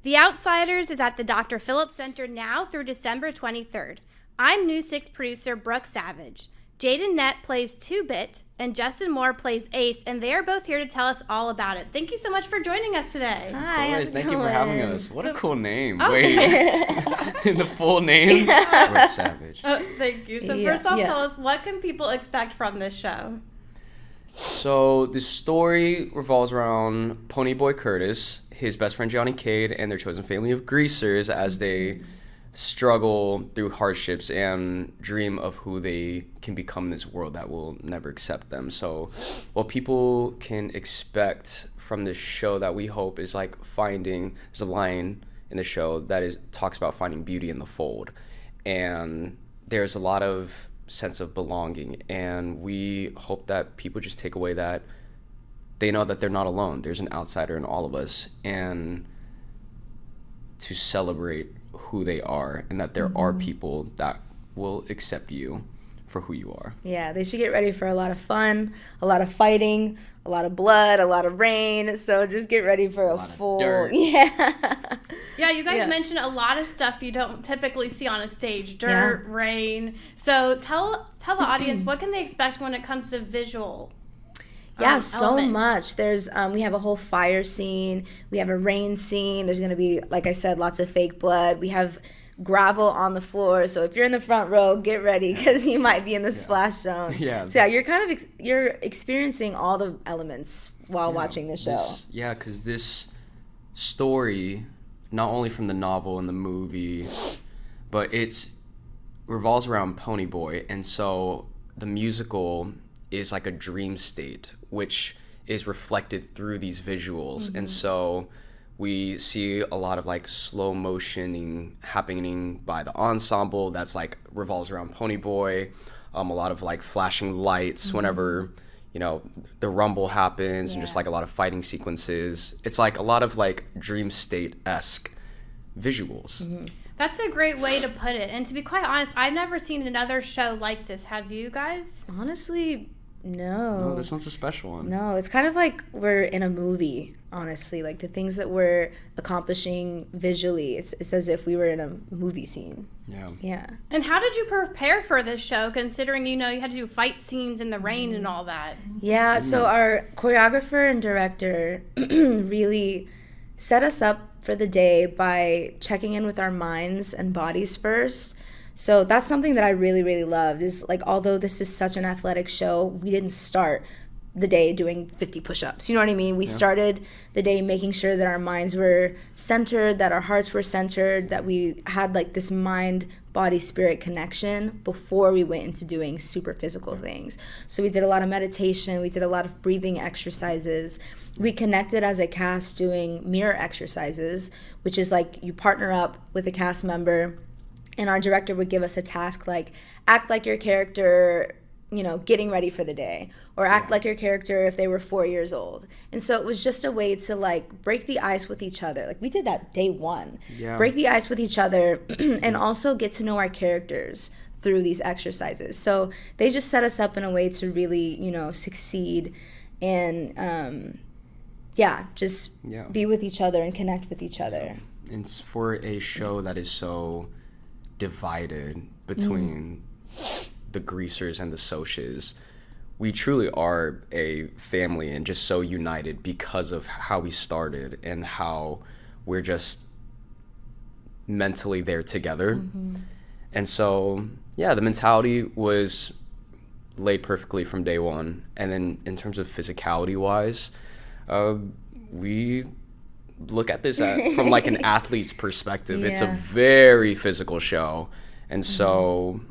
The Outsiders is at the Dr. Phillips Center now through December 23rd. I'm News 6 producer Brooke Savage. Jaden Nett plays 2-Bit, and Justin Moore plays Ace, and they are both here to tell us all about it. Thank you so much for joining us today. Hi, how's it going? Thank you for having us. What a cool name. Oh. Wait, the full name? Brooke Savage. Thank you. So first off, tell us, what can people expect from this show? So the story revolves around Ponyboy Curtis, his best friend Johnny Cade, and their chosen family of greasers as they struggle through hardships and dream of who they can become in this world that will never accept them. So what people can expect from this show that we hope is like there's a line in the show that talks about finding beauty in the fold, and there's a lot of sense of belonging, and we hope that people just take away that they know that they're not alone. There's an outsider in all of us, and to celebrate who they are, and that there are people that will accept you for who you are. Yeah, they should get ready for a lot of fun, a lot of fighting, a lot of blood, a lot of rain. So just get ready for a full dirt. Yeah, you guys mentioned a lot of stuff you don't typically see on a stage. Dirt, rain. So tell the audience, what can they expect when it comes to visual? So elements? much. There's we have a whole fire scene. We have a rain scene. There's going to be, like I said, lots of fake blood. We have gravel on the floor. So if you're in the front row, get ready because you might be in the splash zone. Yeah. So you're kind of you're experiencing all the elements while watching the show. Because this story, not only from the novel and the movie, but it revolves around Ponyboy, and so the musical is like a dream state, which is reflected through these visuals. And so we see a lot of like slow motioning happening by the ensemble that's like revolves around Ponyboy. A lot of like flashing lights whenever, the rumble happens, and just like a lot of fighting sequences. It's like a lot of like dream state-esque visuals. That's a great way to put it. And to be quite honest, I've never seen another show like this. Have you guys? Honestly, no. No, this one's a special one. No, it's kind of like we're in a movie, honestly. Like the things that we're accomplishing visually, it's as if we were in a movie scene. Yeah. And how did you prepare for this show, considering, you had to do fight scenes in the rain and all that? Yeah, so our choreographer and director really set us up for the day by checking in with our minds and bodies first. So that's something that I really, really loved, is like, although this is such an athletic show, we didn't start the day doing 50 push-ups. You know what I mean? We started the day making sure that our minds were centered, that our hearts were centered, that we had like this mind, body, spirit connection before we went into doing super physical things. So we did a lot of meditation. We did a lot of breathing exercises. We connected as a cast doing mirror exercises, which is like you partner up with a cast member, and our director would give us a task like act like your character, getting ready for the day, or act like your character if they were 4 years old. And so it was just a way to like break the ice with each other. Like we did that day one. Break the ice with each other and also get to know our characters through these exercises. So they just set us up in a way to really, succeed and be with each other and connect with each other. It's for a show that is so divided between the greasers and the Socs. We truly are a family and just so united because of how we started and how we're just mentally there together. And so, the mentality was laid perfectly from day one. And then in terms of physicality wise, we look at this from like an athlete's perspective. It's a very physical show. And so,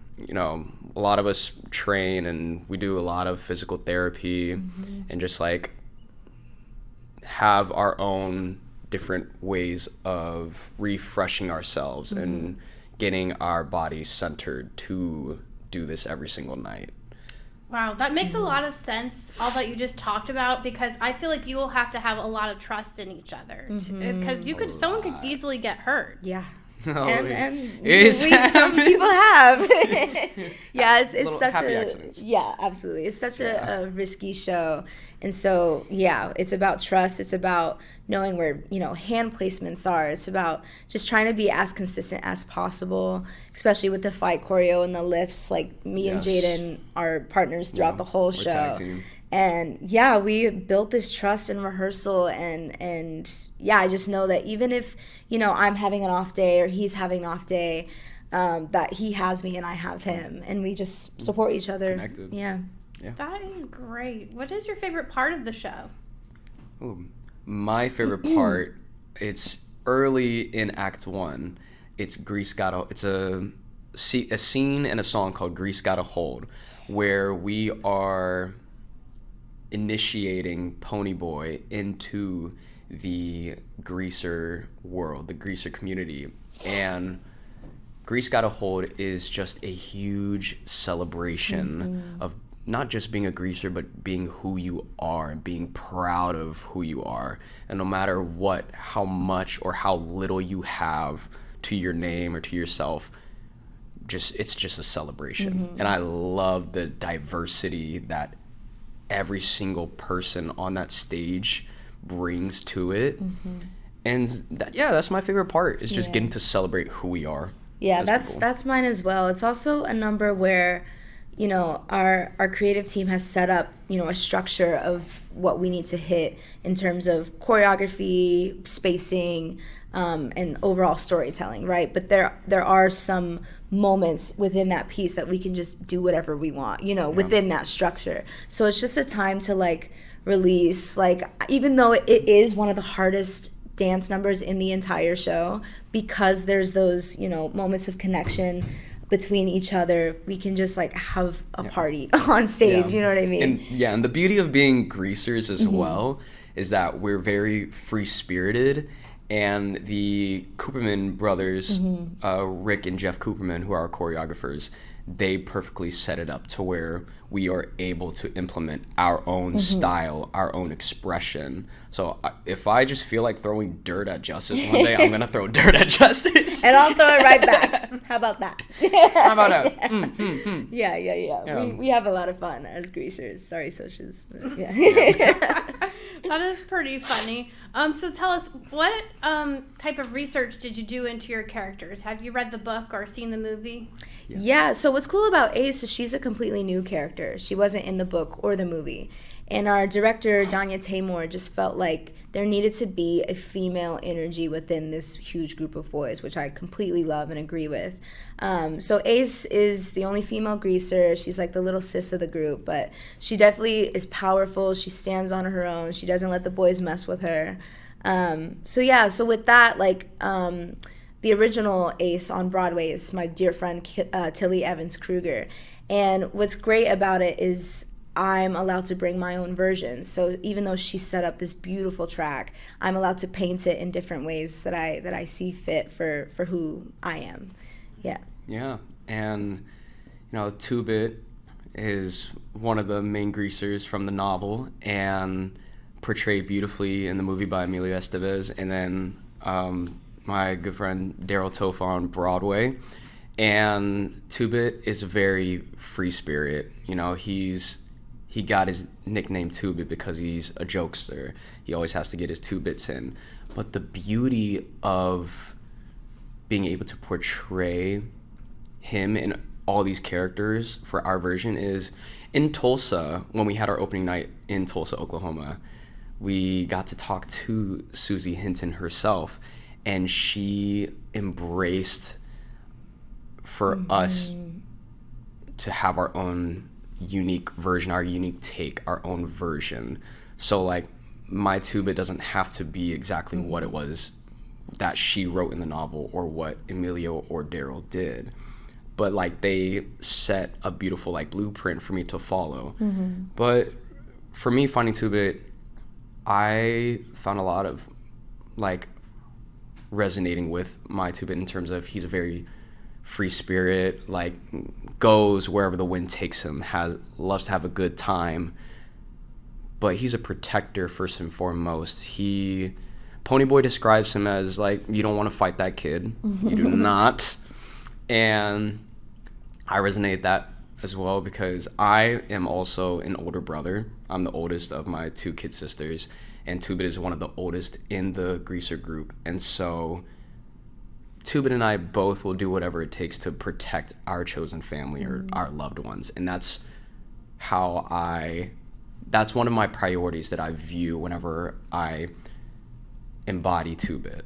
a lot of us train and we do a lot of physical therapy and just like have our own different ways of refreshing ourselves and getting our bodies centered to do this every single night. Wow, that makes a lot of sense, all that you just talked about, because I feel like you will have to have a lot of trust in each other, because someone could easily get hurt. Yeah. Oh, and some people have. Yeah, it's such happy a accidents. yeah, absolutely. It's such a risky show, and so yeah, it's about trust. It's about knowing where hand placements are. It's about just trying to be as consistent as possible, especially with the fight choreo and the lifts. Like me and Jaden are partners throughout the whole show. Tag team. And yeah, we built this trust in rehearsal, and yeah, I just know that even if I'm having an off day or he's having an off day, that he has me and I have him, and we just support each other. Connected. Yeah. That is great. What is your favorite part of the show? Ooh, my favorite part, it's early in Act 1. It's a scene and a song called Grease Gotta Hold, where we are initiating Ponyboy into the greaser world, the greaser community. And Grease Gotta Hold is just a huge celebration of not just being a greaser, but being who you are and being proud of who you are. And no matter how much or how little you have to your name or to yourself, it's just a celebration. And I love the diversity that every single person on that stage brings to it. And that's my favorite part, is just getting to celebrate who we are. Yeah, that's mine as well. It's also a number where our creative team has set up a structure of what we need to hit in terms of choreography, spacing, and overall storytelling, right? But there are some moments within that piece that we can just do whatever we want, within that structure. So it's just a time to release, even though it is one of the hardest dance numbers in the entire show, because there's those moments of connection between each other, we can just have a party on stage. You know what I mean? And the beauty of being greasers as well is that we're very free spirited. And the Cooperman brothers, Rick and Jeff Cooperman, who are our choreographers, they perfectly set it up to where we are able to implement our own style, our own expression. So if I just feel like throwing dirt at Justice one day, I'm going to throw dirt at Justice. And I'll throw it right back. How about that? How about that? Yeah. We have a lot of fun as greasers. Sorry, socials. Yeah. That is pretty funny. So tell us, what type of research did you do into your characters? Have you read the book or seen the movie? Yeah, so what's cool about Ace is she's a completely new character. She wasn't in the book or the movie. And our director, Danya Taymor, just felt like there needed to be a female energy within this huge group of boys, which I completely love and agree with. So Ace is the only female greaser. She's like the little sis of the group, but she definitely is powerful. She stands on her own. She doesn't let the boys mess with her. So with that, the original Ace on Broadway is my dear friend Tilly Evans Kruger. And what's great about it is I'm allowed to bring my own version. So even though she set up this beautiful track, I'm allowed to paint it in different ways that I see fit for who I am. Yeah. Yeah. And, Two-Bit is one of the main greasers from the novel and portrayed beautifully in the movie by Emilio Estevez. And then my good friend Daryl Tofa on Broadway. And Two-Bit is a very free spirit. He got his nickname Two-Bit because he's a jokester. He always has to get his 2 bits in. But the beauty of being able to portray him in all these characters for our version is, in Tulsa, when we had our opening night in Tulsa, Oklahoma, we got to talk to Susie Hinton herself, and she embraced for us to have our own unique version, our unique take, our own version. So my Two-Bit doesn't have to be exactly what it was that she wrote in the novel or what Emilio or Daryl did, but they set a beautiful blueprint for me to follow. But for me, finding Two-Bit, I found a lot of resonating with my Two-Bit in terms of he's a very free spirit, goes wherever the wind takes him, loves to have a good time, but he's a protector first and foremost. Ponyboy describes him as like, you don't want to fight that kid. You do not. And I resonate that as well because I am also an older brother. I'm the oldest of my 2 kid sisters, and Two-Bit is one of the oldest in the Greaser group. And so Two-Bit and I both will do whatever it takes to protect our chosen family or our loved ones. And that's one of my priorities that I view whenever I embody Two-Bit,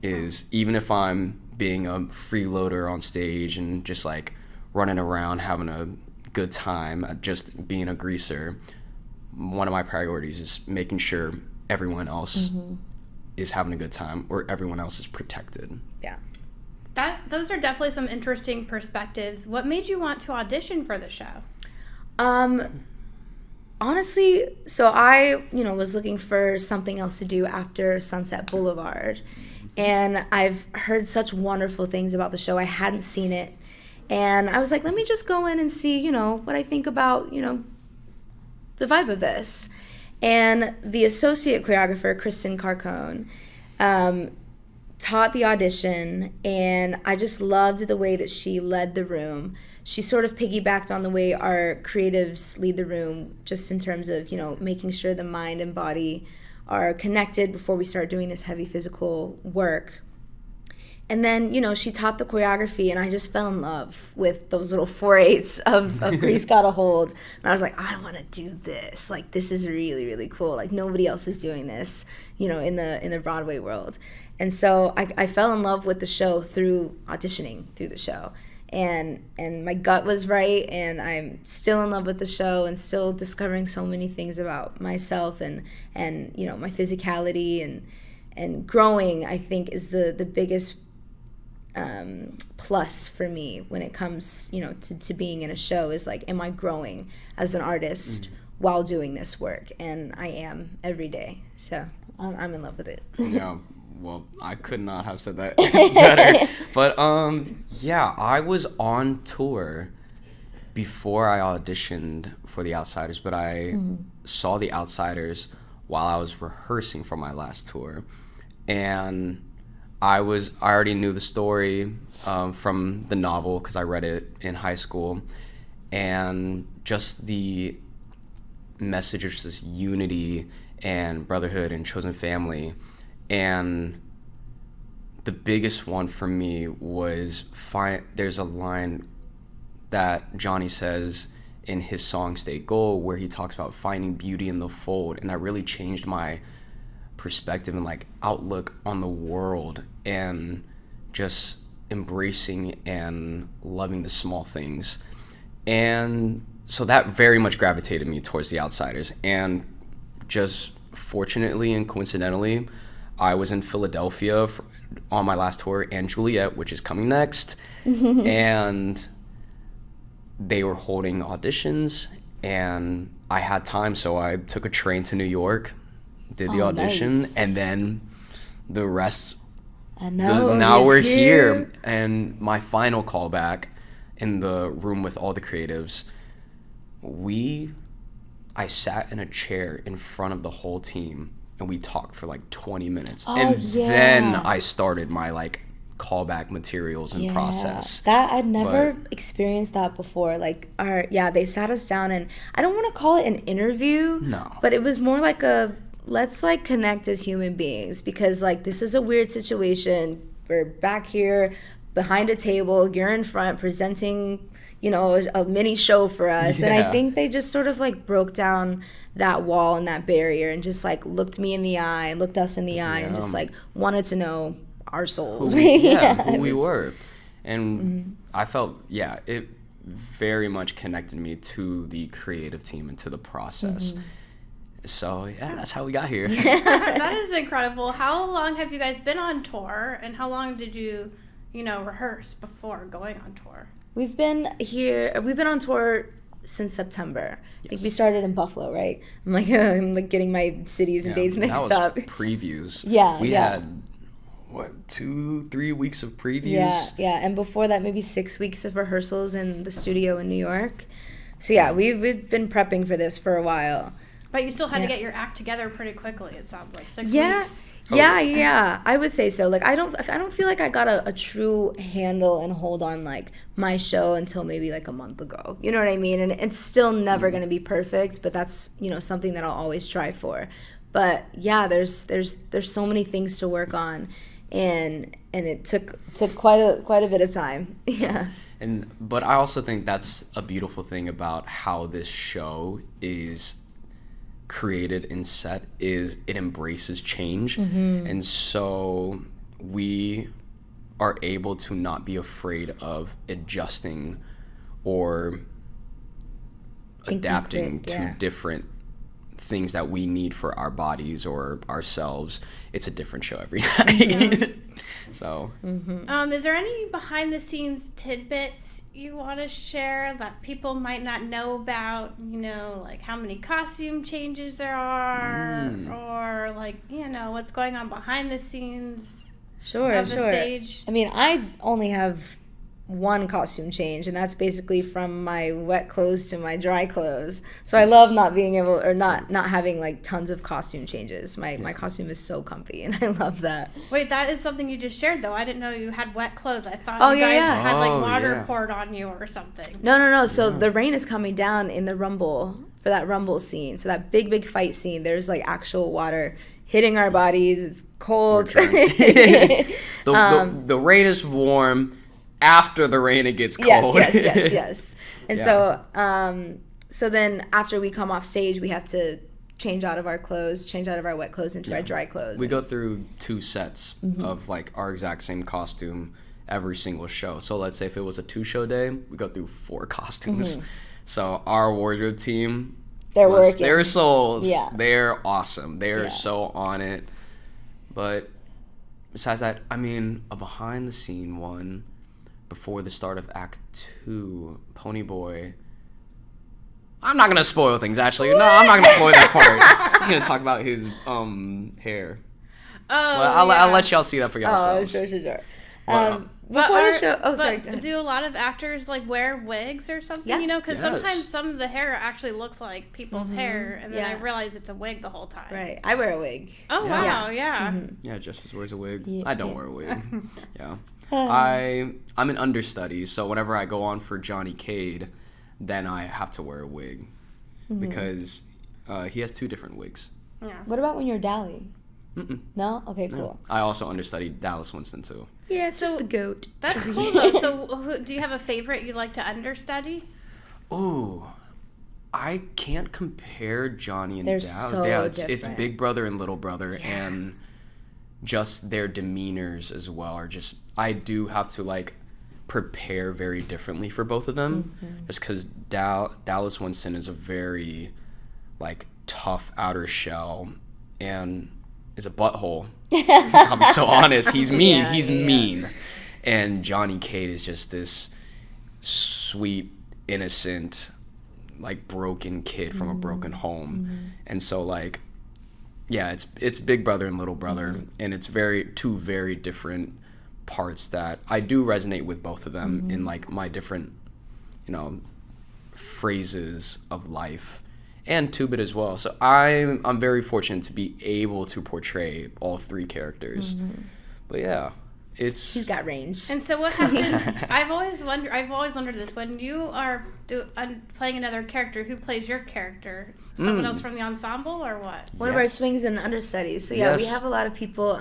is even if I'm being a freeloader on stage and just like running around having a good time at just being a greaser, one of my priorities is making sure everyone else is having a good time or everyone else is protected. Yeah. Those are definitely some interesting perspectives. What made you want to audition for the show? Honestly, so I, was looking for something else to do after Sunset Boulevard. And I've heard such wonderful things about the show. I hadn't seen it. And I was like, let me just go in and see, what I think about, the vibe of this. And the associate choreographer, Kristen Carcone, taught the audition, and I just loved the way that she led the room. She sort of piggybacked on the way our creatives lead the room, just in terms of, making sure the mind and body are connected before we start doing this heavy physical work. And then, she taught the choreography, and I just fell in love with those little 4/8 of Grease Gotta Hold. And I was like, I want to do this. Like, this is really, really cool. Like, nobody else is doing this, in the Broadway world. And so I fell in love with the show through auditioning through the show. And my gut was right, and I'm still in love with the show and still discovering so many things about myself and my physicality and growing, I think, is the biggest plus for me when it comes, to being in a show, is like, am I growing as an artist while doing this work? And I am every day. So I'm in love with it. Yeah. Well, I could not have said that better. But yeah, I was on tour before I auditioned for The Outsiders, but I saw The Outsiders while I was rehearsing for my last tour. And I already knew the story from the novel because I read it in high school, and just the message of just unity and brotherhood and chosen family. And the biggest one for me was there's a line that Johnny says in his song State Gold where he talks about finding beauty in the fold, and that really changed my perspective and like outlook on the world, and just embracing and loving the small things. And so that very much gravitated me towards The Outsiders. And just fortunately and coincidentally, I was in Philadelphia on my last tour, and Juliet, which is coming next, and they were holding auditions, and I had time, so I took a train to New York, did the audition, nice. And then the rest, now we're here. And my final callback in the room with all the creatives, I sat in a chair in front of the whole team, and we talked for like 20 minutes. Then I started my like callback materials and process. That I'd never experienced that before. Like they sat us down, and I don't want to call it an interview. No. But it was more like let's like connect as human beings, because like this is a weird situation. We're back here behind a table, you're in front presenting, a mini show for us. And I think they just sort of like broke down that wall and that barrier and just like looked me in the eye, looked us in the eye, and just like wanted to know our souls. Who we were. And I felt, it very much connected me to the creative team and to the process. So that's how we got here. That is incredible. How long have you guys been on tour, and how long did you, rehearse before going on tour? We've been on tour since September. I think we started in Buffalo, right? I'm like getting my cities and dates mixed up. Previews. We had 2-3 weeks of previews. And before that, maybe 6 weeks of rehearsals in the studio in New York. So we've been prepping for this for a while. But you still had to get your act together pretty quickly, it sounds like. 6 weeks. Yeah, I would say so. Like, I don't feel like I got a true handle and hold on like my show until maybe like a month ago. You know what I mean? And it's still never going to be perfect, but that's, you know, something that I'll always strive for. But yeah, there's so many things to work on, and it took quite a bit of time. Yeah. But I also think that's a beautiful thing about how this show is created and set, is it embraces change. And so we are able to not be afraid of adjusting or adapting to different things that we need for our bodies or ourselves. It's a different show every night. So is there any behind the scenes tidbits you want to share that people might not know about, you know, like how many costume changes there are, or like, you know, what's going on behind the scenes of the stage? I mean, I only have one costume change, and that's basically from my wet clothes to my dry clothes. So I love not being able, or not having like tons of costume changes. My costume is so comfy, and I love that. Wait, that is something you just shared though. I didn't know you had wet clothes. I thought you guys had like water poured on you or something. No. So the rain is coming down in the Rumble, for that Rumble scene. So that big fight scene, there's like actual water hitting our bodies. It's cold. The rain is warm. After the rain, it gets cold. Yes. And so then after we come off stage, we have to change out of our wet clothes into our dry clothes. We go through 2 sets of like our exact same costume every single show. So let's say if it was a 2-show day, we go through 4 costumes. So our wardrobe team, they're working their souls. Yeah. They're awesome. They're so on it. But besides that, I mean, a behind the scene one, before the start of Act 2, Ponyboy. I'm not gonna spoil things. Actually, no, I'm not gonna spoil that part. I'm gonna talk about his hair. I'll let y'all see that for yourselves. Oh, sure. Do a lot of actors like wear wigs or something? Yeah. You know, because sometimes some of the hair actually looks like people's hair, and then I realize it's a wig the whole time. Right. I wear a wig. Oh wow, yeah. Yeah, Justice wears a wig. I don't wear a wig. Yeah. I'm an understudy, so whenever I go on for Johnny Cade, then I have to wear a wig because he has 2 different wigs. Yeah. What about when you're Dally? No? Okay, cool. No. I also understudied Dallas Winston too. Yeah, it's just the goat. That's cool though. So do you have a favorite you like to understudy? Ooh, I can't compare Johnny and They're Dallas. so different. It's Big Brother and Little Brother, and just their demeanors as well are just, I do have to like prepare very differently for both of them, just because Dallas Winston is a very like tough outer shell and is a butthole. I'm so honest. He's mean. He's mean. And Johnny Cade is just this sweet, innocent, like broken kid from a broken home. And so like, yeah, it's Big Brother and Little Brother, and it's 2 very different parts that I do resonate with both of them in like my different, you know, phrases of life, and 2-Bit as well. So I'm very fortunate to be able to portray all 3 characters. But yeah, he's got range. And so what happens? I've always wondered this. When you are playing another character, who plays your character? Someone else from the ensemble, or what? One of our swings and understudies. So we have a lot of people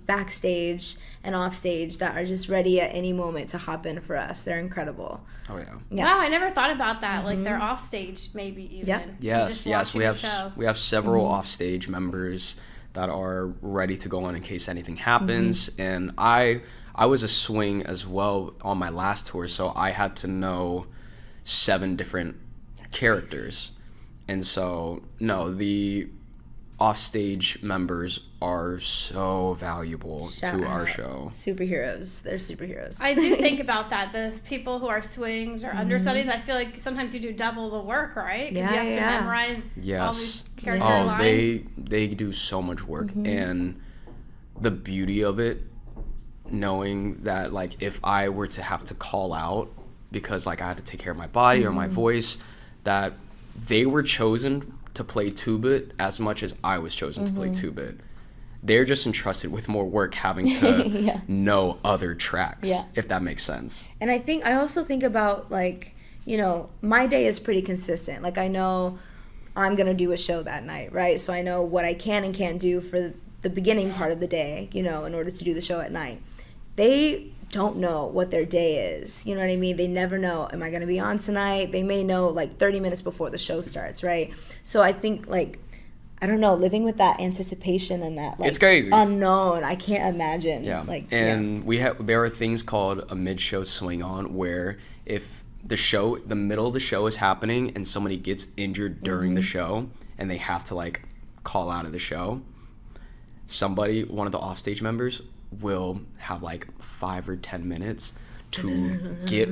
backstage and off stage that are just ready at any moment to hop in for us. They're incredible. Oh yeah. Wow, I never thought about that. Like they're off stage, maybe even. Yes. We have several off stage members that are ready to go on in case anything happens. And I was a swing as well on my last tour, so I had to know 7 different characters. And so, no, the offstage members are so valuable to our show. Superheroes. They're superheroes. I do think about that. Those people who are swings or understudies, I feel like sometimes you do double the work, right? Because you have to memorize all these character lines. They do so much work. And the beauty of it, knowing that, like, if I were to have to call out because, like, I had to take care of my body or my voice, that they were chosen to play 2-Bit as much as I was chosen to play 2-Bit. they're just entrusted with more work having to know other tracks, if that makes sense. And I also think about, like, you know, my day is pretty consistent. Like, I know I'm going to do a show that night, right? So I know what I can and can't do for the beginning part of the day, you know, in order to do the show at night. They don't know what their day is. You know what I mean? They never know, am I going to be on tonight? They may know like 30 minutes before the show starts, right? So I think, like, I don't know, living with that anticipation and that, like, it's crazy. Unknown, I can't imagine. Yeah. Like, and there are things called a mid-show swing on, where if the middle of the show is happening and somebody gets injured during the show and they have to, like, call out of the show, one of the offstage members will have like 5 or 10 minutes to get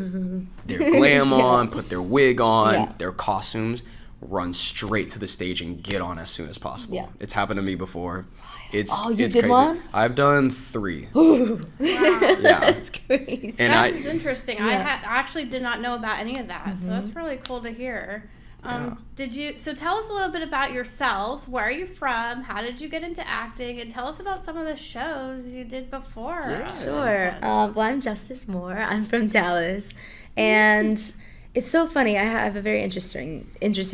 their glam on, put their wig on, their costumes, run straight to the stage and get on as soon as possible. Yeah. It's happened to me before. You It's did crazy. one? I've done 3. Wow. Yeah. That's crazy. And That is interesting. Yeah. I actually did not know about any of that, so that's really cool to hear. So tell us a little bit about yourselves. Where are you from? How did you get into acting? And tell us about some of the shows you did before. Yeah. Sure. Well, I'm Justice Moore. I'm from Dallas. And it's so funny. I have a very interesting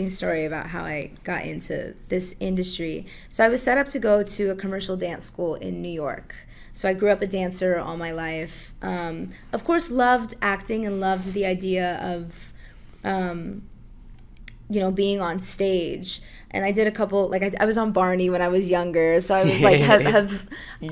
story about how I got into this industry. So I was set up to go to a commercial dance school in New York. So I grew up a dancer all my life. Of course, loved acting and loved the idea of you know, being on stage. And I did a couple, like, I was on Barney when I was younger, so I was like, you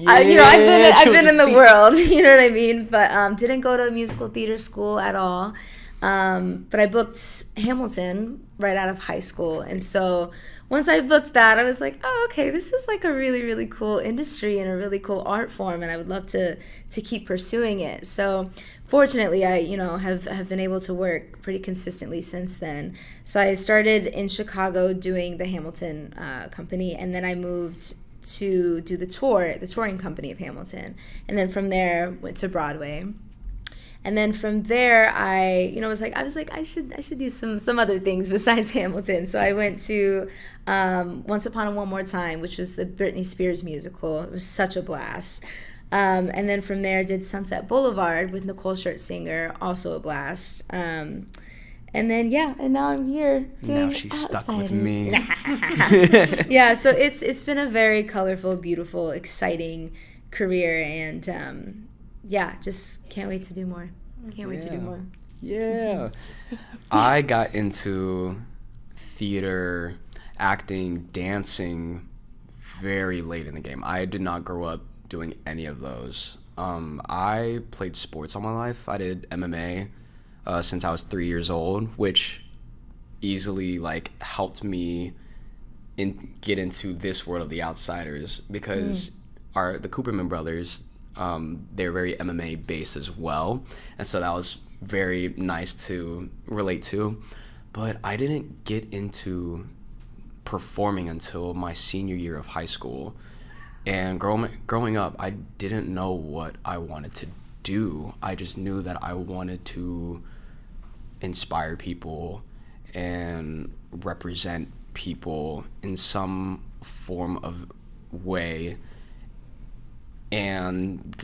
know, I've been in the world, you know what I mean? But didn't go to musical theater school at all. But I booked Hamilton right out of high school, and so once I booked that, I was like, oh, okay, this is like a really, really cool industry and a really cool art form, and I would love to keep pursuing it. So fortunately, I, you know, have been able to work pretty consistently since then. So I started in Chicago doing the Hamilton company, and then I moved to do the touring company of Hamilton. And then from there, went to Broadway. And then from there, I was like, I should do some other things besides Hamilton. So I went to Once Upon a One More Time, which was the Britney Spears musical. It was such a blast. And then from there, did Sunset Boulevard with Nicole Scherzinger, also a blast. And then and now I'm here doing Now she's stuck with me. Yeah, so it's been a very colorful, beautiful, exciting career, and just can't wait to do more. Can't wait to do more. Yeah. I got into theater, acting, dancing very late in the game. I did not grow up doing any of those. I played sports all my life. I did MMA since I was 3 years old, which easily helped me get into this world of The Outsiders, because the Cooperman brothers, they're very MMA based as well, and so that was very nice to relate to. But I didn't get into performing until my senior year of high school. And growing up, I didn't know what I wanted to do. I just knew that I wanted to inspire people and represent people in some form of way. And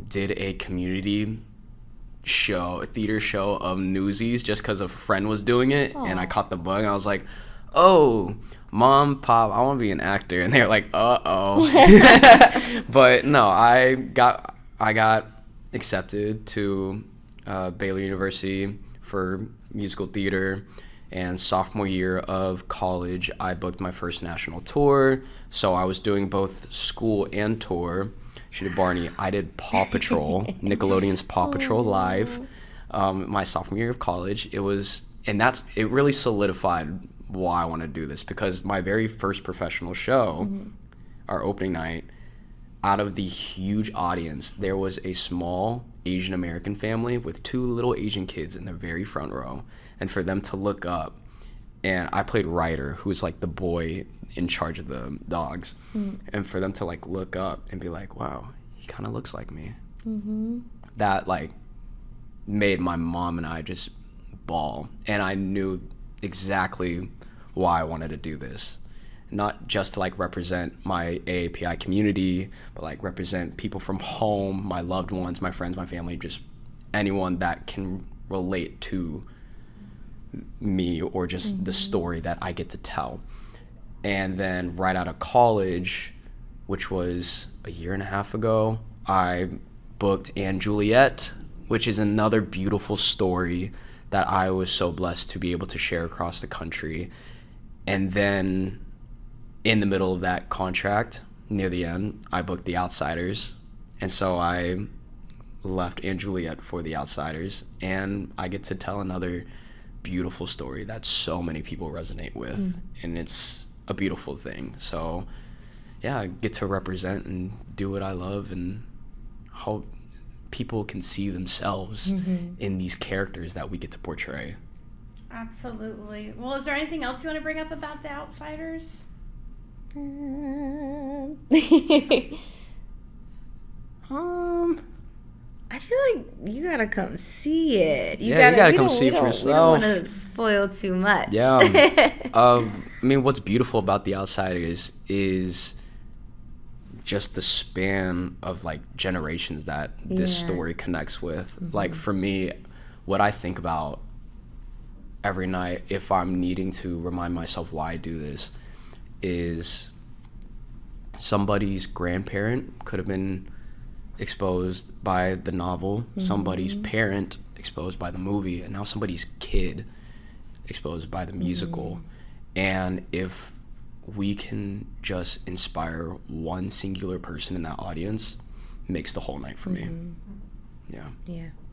did a community theater show of Newsies just because a friend was doing it. Aww. And I caught the bug, and I was like, oh, Mom, Pop, I want to be an actor. And they're like, uh-oh. But no, I got accepted to Baylor University for musical theater, and sophomore year of college, I booked my first national tour. So I was doing both school and tour. She did Barney. I did Paw Patrol, Nickelodeon's Paw Patrol Live, my sophomore year of college. It really solidified why I want to do this, because my very first professional show, our opening night, out of the huge audience, there was a small Asian American family with 2 little Asian kids in the very front row. And for them to look up, and I played Ryder, who was like the boy in charge of the dogs, and for them to look up and be like, wow, he kind of looks like me. That made my mom and I just bawl, and I knew exactly why I wanted to do this. not just to like represent my AAPI community, but like represent people from home, my loved ones, my friends, my family, just anyone that can relate to me or just the story that I get to tell. And then right out of college, which was a year and a half ago, I booked & Juliet, which is another beautiful story that I was so blessed to be able to share across the country. And then in the middle of that contract, near the end, I booked The Outsiders. And so I left & Juliet for The Outsiders, and I get to tell another beautiful story that so many people resonate with, and it's a beautiful thing. So yeah, I get to represent and do what I love, and hope people can see themselves in these characters that we get to portray. Absolutely. Well, is there anything else you want to bring up about The Outsiders? I feel like you gotta come see it. You gotta come see it for yourself. We don't want to spoil too much. Yeah. I mean, what's beautiful about The Outsiders is just the span of like generations that this story connects with. Like for me, what I think about every night, if I'm needing to remind myself why I do this, is somebody's grandparent could have been exposed by the novel, somebody's parent exposed by the movie, and now somebody's kid exposed by the musical. And if we can just inspire one singular person in that audience, it makes the whole night for me. Yeah.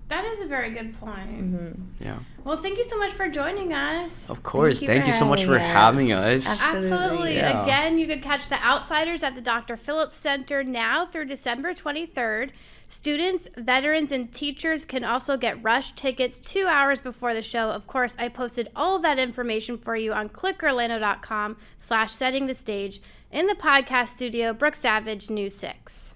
That is a very good point. Yeah. Well, thank you so much for joining us. Of course. Thank you so much for having us. Absolutely. Yeah. Again, you could catch The Outsiders at the Dr. Phillips Center now through December 23rd. Students, veterans, and teachers can also get rush tickets 2 hours before the show. Of course, I posted all of that information for you on clickorlando.com/settingthestage. In the podcast studio, Brooke Savage, News 6.